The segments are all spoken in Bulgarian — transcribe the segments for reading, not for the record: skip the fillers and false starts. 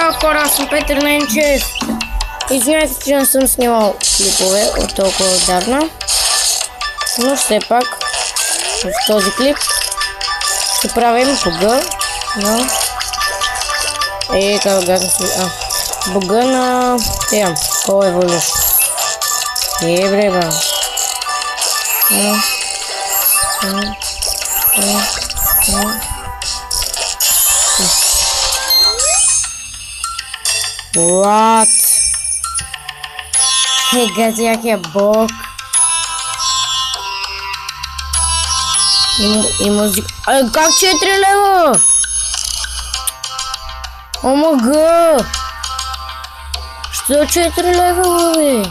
Чао хора, аз съм Петър Ненчев. Извинявайте, че не съм снимал клипове от толкова отдавна. Но все пак в този клип ще правим бъга на... как газна си... бъга на... Call Evolution. Бре, ба. What? Газякия бог. И музика. Как 4 лева? Омага! Що 4 лева, бе?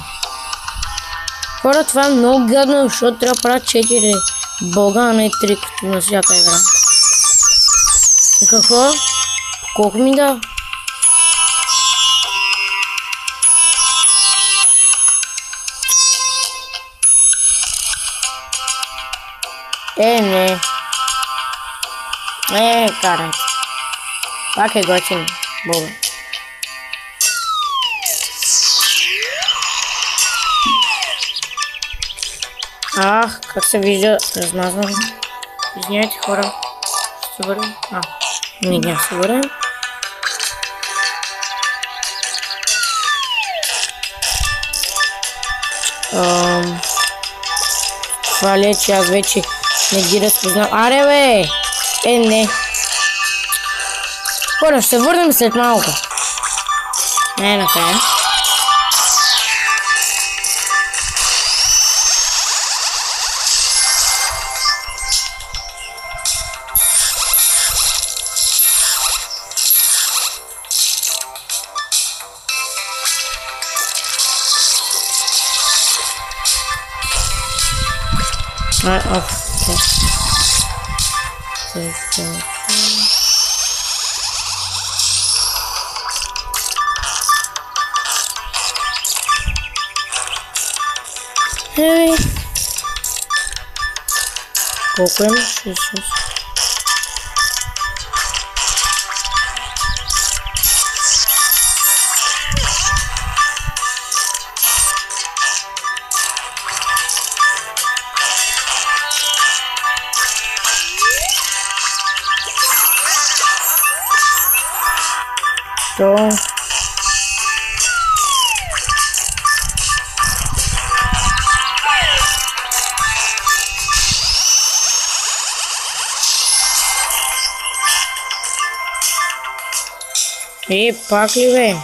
Хора, това е много гадно, защото трябва да правят 4 бога, а не 3, като на всяка игра. И какво? Колко ми да? Не. Карайте. Пак е готин бога. Как се вижда, размазвам. Извинявайте хора. Ще се върнем. Не се върнем. Това ли е, че аз вече не ги разпознам. Аре бе! Не. Хора, ще върнем след малко. Накрая. Колко има? 6. Пак ли бе?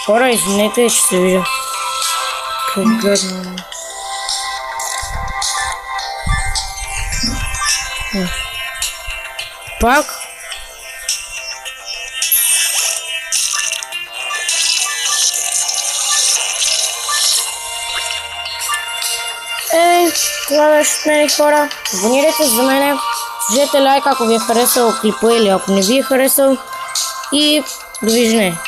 Хора, извинете, че се видя. Как гадно. Пак? Това беше от мен, хора. Абонирайте за мене. Сложете лайк, ако ви е харесал клипа или ако не ви е харесал. И довиждане.